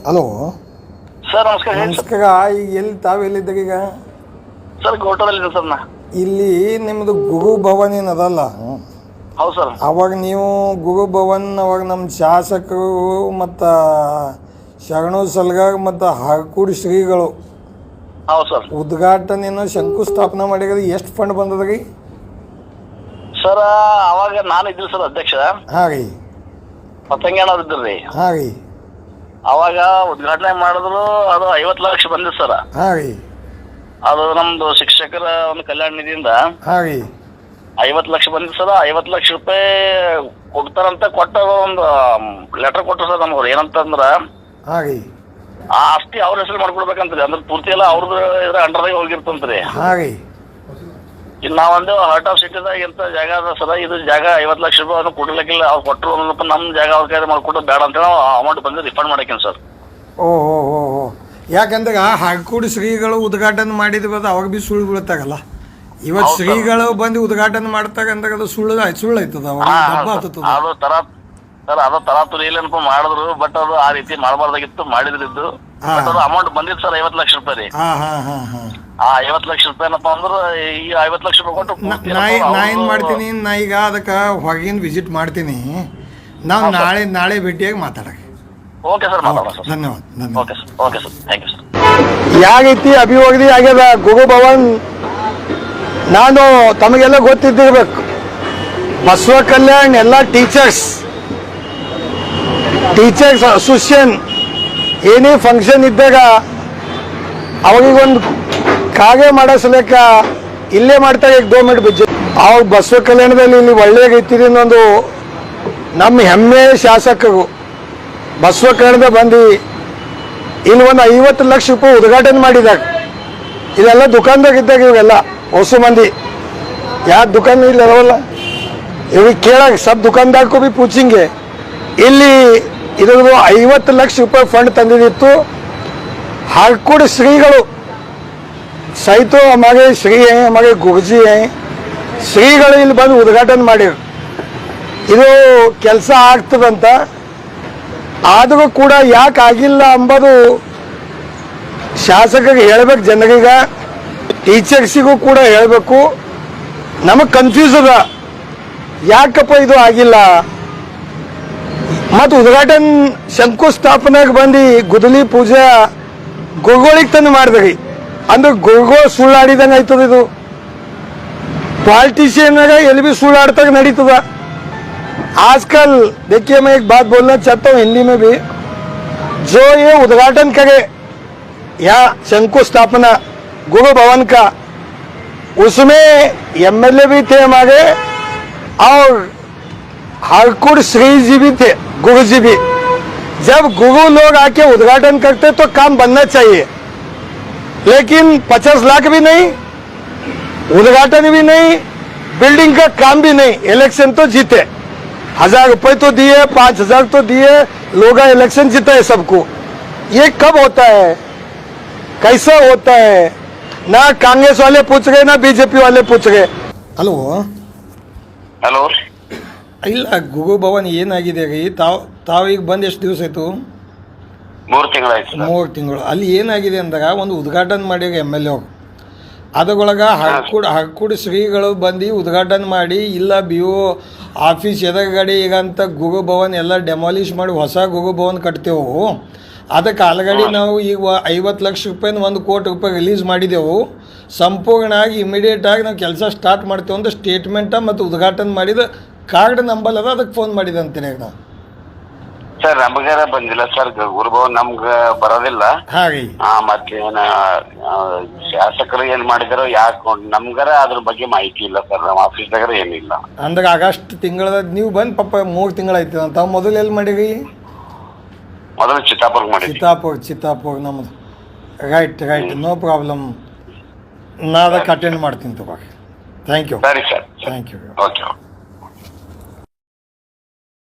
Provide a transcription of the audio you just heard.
Hello sir ನಮಸ್ಕಾರ. ನಮಸ್ಕಾರ. ಈಗ ಎಲ್ಲಿ ತಾವೆಲ್ಲಿದ್ದಾಗ ಈಗ? ಸರ್ ಗೋಟದಲ್ಲಿ ಸರ್ ನಾ ಇಲ್ಲಿ ನಿಮ್ಮದು ಗುರು ಭವನ್ ಏನದಲ್ಲ? ಹೌದು ಸರ್. ಅವಾಗ ನೀವು ಗುರು ಭವನ್ ಅವಾಗ ನಮ್ಮ ಶಾಸಕರು ಮತ್ತು ಶರಣು ಸಲ್ಗಾರ್ ಮತ್ತು ಹರ್ಕೂಡಿ ಶ್ರೀಗಳು ಹೌದು ಸರ್. ಉದ್ಘಾಟನೆಯನ್ನು ಶಂಕುಸ್ಥಾಪನೆ ಮಾಡಿದ್ರೆ ಎಷ್ಟು ಫಂಡ್ ಬಂದದ್ರಿ ಸರ್? ಅವಾಗ ನಾನು ಇದ್ರಿ ಸರ್ ಅಧ್ಯಕ್ಷ. ಹಾಂ ರೀ. ಪತಂಗೇನವ್ರು ಇದ್ರಿ. ಹಾಂ ರೀ. ಅವಾಗ ಉದ್ಘಾಟನೆ ಮಾಡಿದ್ರು ಅದು 50 ಲಕ್ಷ ಬಂದಿತ್ತು ಸರ್. ಹಾಂ ರೀ. ಅದು ನಮ್ದು ಶಿಕ್ಷಕರ ಒಂದು ಕಲ್ಯಾಣ ನಿಧಿಯಿಂದ ಹಾಂ ರೀ 50 ಲಕ್ಷ ಬಂದಿತ್ತು ಸರ್. 50 ಲಕ್ಷ ರೂಪಾಯಿ ಕೊಡ್ತಾರಂತ ಕೊಟ್ಟ ಒಂದು ಲೆಟರ್ ಕೊಟ್ಟರು ಸರ್ ನಮ್ಗೆ. ಏನಂತಂದ್ರ ಹಾಂ ರೀ ಆ ಆಸ್ತಿ ಅವ್ರ ಹೆಸರು ಮಾಡ್ಕೊಡ್ಬೇಕಂತ್ರಿ. ಅಂದ್ರೆ ಪೂರ್ತಿ ಎಲ್ಲ ಅವ್ರದ್ದು ಇದ್ರ ಅಂಡರ್ದಾಗ ಹೋಗಿರ್ತಂತ್ರಿ. ಹಾಂ ರೀ. ಈಗ ನಾವೊಂದು ಹಾರ್ಟ್ ಆಫ್ ಸಿಟಿದಾಗ ಎಂತ ಜಾಗ ಅದ ಸರ, ಇದು ಜಾಗ 50 ಲಕ್ಷ ರೂಪಾಯಿ ಅವ್ರು ಕೊಡ್ಲಿಕ್ಕಿಲ್ಲ. ಅವ್ರು ಕೊಟ್ಟರು ನಮ್ಮ ಜಾಗ ಅವ್ರ ಕೈ ಮಾಡ್ಕೊಟ್ಟು ಬೇಡ ಅಂತ ಹೇಳಿ ಅಮೌಂಟ್ ಬಂದು ರಿಫಂಡ್ ಮಾಡಕ್ಕೇನು ಸರ್. ಓಹೋ ಹೋ ಹೋ. ಯಾಕಂದ್ರೆ ಹರ್ಕೂಡಿ ಶ್ರೀಗಳು ಉದ್ಘಾಟನೆ ಮಾಡಿದ್ವಿ, ಅದು ಅವಾಗ ಭೀ ಸುಳ್ಳು ಬೀಳ್ತಾಗಲ್ಲ. ಇವತ್ತು ಶ್ರೀಗಳು ಬಂದು ಉದ್ಘಾಟನೆ ಮಾಡ್ತಾಗ ಅಂದಾಗ ಅದು ಸುಳ್ಳು ಆಯ್ತದ, ಅವಾಗ ಡಬ್ಬ ಆಗ್ತದ. ಅದು ಸರ್ ಅದು ತರಾತುರಿ ಏನಪ್ಪ ಮಾಡಿದ್ರು, ಬಟ್ ಅದು ಆ ರೀತಿ ಮಾಡಬಾರ್ದಾಗಿತ್ತು, ಮಾಡಿದ್ರಿದ್ದು. ಬಟ್ ಅದು ಅಮೌಂಟ್ ಬಂದಿತ್ತು ಸರ್ 50 ಲಕ್ಷ ರೂಪಾಯಿ ರೀ. ಆ 50 ಲಕ್ಷ ರೂಪಾಯಿ ಏನಪ್ಪ ಅಂದ್ರೆ ಈ 50 ಲಕ್ಷ ರೂಪಾಯಿ ಕೊಟ್ಟು ನಾ ಏನ್ ಮಾಡ್ತೀನಿ, ನಾ ಈಗ ಅದಕ್ಕೆ ಹೊರಗಿನ ವಿಸಿಟ್ ಮಾಡ್ತೀನಿ. ನಾವು ನಾಳೆ ಭೇಟಿಯಾಗಿ ಮಾತಾಡಕ್ಕೆ. ಓಕೆ ಸರ್, ಮಾತಾಡೋಣ ಸರ್. ಧನ್ಯವಾದ. Okay sir, okay sir, thank you sir. ಯಾಗೈತಿ ಅಭಿವೃದ್ಧಿ ಆಗ್ಯದ ಗುರು ಭವನ್. ನಾನು ತಮಗೆಲ್ಲ ಗೊತ್ತಿದ್ದಿರ್ಬೇಕು, ಬಸವ ಕಲ್ಯಾಣ್ ಎಲ್ಲ ಟೀಚರ್ಸ್ ಅಸೋಸಿಯೇಷನ್ ಏನೇ ಫಂಕ್ಷನ್ ಇದ್ದಾಗ ಅವಾಗೀಗೊಂದು ಕಾಗೆ ಮಾಡಿಸ್ಲಿಕ್ಕ ಇಲ್ಲೇ ಮಾಡ್ತಾರೆ. ಈಗ 2 ಮಿನಿಟ್ ಬಿಜ್ಜೆ ಅವಾಗ ಬಸವ ಕಲ್ಯಾಣದಲ್ಲಿ ಇಲ್ಲಿ ಒಳ್ಳೆಯಗೈತಿ ಅನ್ನೊಂದು ನಮ್ಮ ಹೆಮ್ಮೆ ಶಾಸಕರು ಬಸವ ಕಲ್ಯಾಣದ ಬಂದು ಇಲ್ಲಿ ಒಂದು 50 ಲಕ್ಷ ರೂಪಾಯಿ ಉದ್ಘಾಟನೆ ಮಾಡಿದಾಗ ಇದೆಲ್ಲ ದುಕಾನ್ದಾಗ ಇದ್ದಾಗ ಇವೆಲ್ಲ ಹೊಸ ಮಂದಿ ಯಾವ ದುಕಾನ್ ಇಲ್ಲ ಇರೋಲ್ಲ ಇವ್ರಿಗೆ ಕೇಳಾಗ ಸಬ್ ದುಕಾನ್ದಾರ್ಗೂ ಭೀ ಪೂಚಿಂಗೆ ಇಲ್ಲಿ ಇದ್ರದ್ದು 50 ಲಕ್ಷ ರೂಪಾಯಿ ಫಂಡ್ ತಂದಿದ್ದಿತ್ತು. ಹರ್ಕೂಡಿ ಶ್ರೀಗಳು ಸಹಿತ ಹಮಾಗೆ ಶ್ರೀ ಹೈ, ಹಮಾಗೆ ಗುರುಜಿ ಹೈ, ಶ್ರೀಗಳು ಇಲ್ಲಿ ಬಂದು ಉದ್ಘಾಟನೆ ಮಾಡಿರು. ಇದು ಕೆಲಸ ಆಗ್ತದಂತ. ಆದರೂ ಕೂಡ ಯಾಕೆ ಆಗಿಲ್ಲ ಅಂಬೋದು ಶಾಸಕರಿಗೆ ಹೇಳ್ಬೇಕು, ಜನರಿಗೆ ಟೀಚರ್ಸಿಗೂ ಕೂಡ ಹೇಳಬೇಕು. ನಮಗೆ ಕನ್ಫ್ಯೂಸ್ ಅದ ಯಾಕಪ್ಪ ಇದು ಆಗಿಲ್ಲ. ಮತ್ತು ಉದ್ಘಾಟನೆ ಶಂಕುಸ್ಥಾಪನೆಗೆ ಬಂದು ಗುದಲಿ ಪೂಜೆ ಗುರುಗಳಿಗೆ ತಂದು ಮಾಡಿದ್ರಿ ಅಂದ್ರೆ ಗುರುಗಳು ಸುಳ್ಳಾಡಿದಂಗೆ ಆಯ್ತದ. ಇದು पॉलिटिशियन एल भी सुड़ाड़ता नड़ीतदा. आजकल देखिए मैं एक बात बोलना चाहता हूँ हिंदी में भी, जो ये उद्घाटन करे या शंकुस्थापना गुरु भवन का, उसमें एमएलए भी थे हमारे और हरकुड़ श्री जी भी थे, गुरु जी भी. जब गुरु लोग आके उद्घाटन करते तो काम बनना चाहिए, लेकिन 50 लाख भी नहीं, उद्घाटन भी नहीं, बिल्डिंग का काम भी नहीं. इलेक्शन तो जीते, 1000 रुपए तो दिए, 5000 तो दिए, लोग इलेक्शन जीता है सबको. ये कब होता है, कैसा होता है? ना कांग्रेस वाले पूछ रहे ना बीजेपी वाले पूछ रहे. ಹಲೋ ಹಲೋ, ಇಲ್ಲ ಗುರು ಭವನ್ ಏನಾಗಿದೆ ರೀ? ತಾವೀಗ ಬಂದು ಎಷ್ಟು ದಿವಸ ಆಯಿತು? 3 ತಿಂಗಳಾಯ್ತು. 3 ತಿಂಗಳು. ಅಲ್ಲಿ ಏನಾಗಿದೆ ಅಂದಾಗ ಒಂದು ಉದ್ಘಾಟನೆ ಮಾಡಿ MLA ಅವರು, ಅದರೊಳಗೆ ಹರ್ಕೂಡಿ ಶ್ರೀಗಳು ಬಂದು ಉದ್ಘಾಟನೆ ಮಾಡಿ, ಇಲ್ಲ BO ಆಫೀಸ್ ಎದುರುಗಡೆ ಈಗ ಅಂತ ಗುರು ಭವನ್ ಎಲ್ಲ ಡೆಮಾಲಿಷ್ ಮಾಡಿ ಹೊಸ ಗುರು ಭವನ್ ಕಟ್ತೇವೆ. ಅದಕ್ಕೆ ಆಲ್ರೆಡಿ ನಾವು ಈಗ 50 ಲಕ್ಷ ರೂಪಾಯಿನ 1 ಕೋಟಿ ರೂಪಾಯಿ ರಿಲೀಸ್ ಮಾಡಿದೆವು. ಸಂಪೂರ್ಣವಾಗಿ ಇಮಿಡಿಯೇಟಾಗಿ ನಾವು ಕೆಲಸ ಸ್ಟಾರ್ಟ್ ಮಾಡ್ತೇವೆ ಅಂತ ಸ್ಟೇಟ್ಮೆಂಟ ಮತ್ತು ಉದ್ಘಾಟನೆ ಮಾಡಿದ ಕಾರ್ಡ್ ನಂಬಲ್ ಅದ, ಅದಕ್ಕೆ ಫೋನ್ ಮಾಡಿದೆ ಅಂತೀನಿ ನಾವು. ಸರ್ ನಮಗಾರ ಬಂದಿಲ್ಲ ಸರ್, ಗುರುಭವನ್ ನಮ್ಗೆ ಬರೋದಿಲ್ಲ. ಹಾಂ ರೀ. ಮತ್ತೇನ ಶಾಸಕರು ಏನ್ ಮಾಡಿದಾರೋ ಯಾಕೆ ನಮ್ಗಾರ ಅದ್ರ ಬಗ್ಗೆ ಮಾಹಿತಿ ಇಲ್ಲ ಸರ್. ನಮ್ಮ ಆಫೀಸ್ದಾಗಾರ ಏನಿಲ್ಲ. ಅಂದ್ರೆ ಆಗಸ್ಟ್ ತಿಂಗಳದ ನೀವು ಬಂದು ಪಾಪ 3 ತಿಂಗಳಾಯ್ತು. ತಾವು ಮೊದಲು ಎಲ್ಲಿ ಮಾಡಿರಿ? ಮೊದಲು ಚಿತ್ತಾಪುರ್ಗೆ ಮಾಡಿ. ಚಿತ್ತಾಪುರ್ ನಮ್ಮದು. Right, no problem. ನಾ ಅದಕ್ಕೆ ಅಟೆಂಡ್ ಮಾಡ್ತೀನಿ ತಗೋ. Thank you. ಸರಿ ಸರ್, ಥ್ಯಾಂಕ್ ಯು. ಓಕೆ.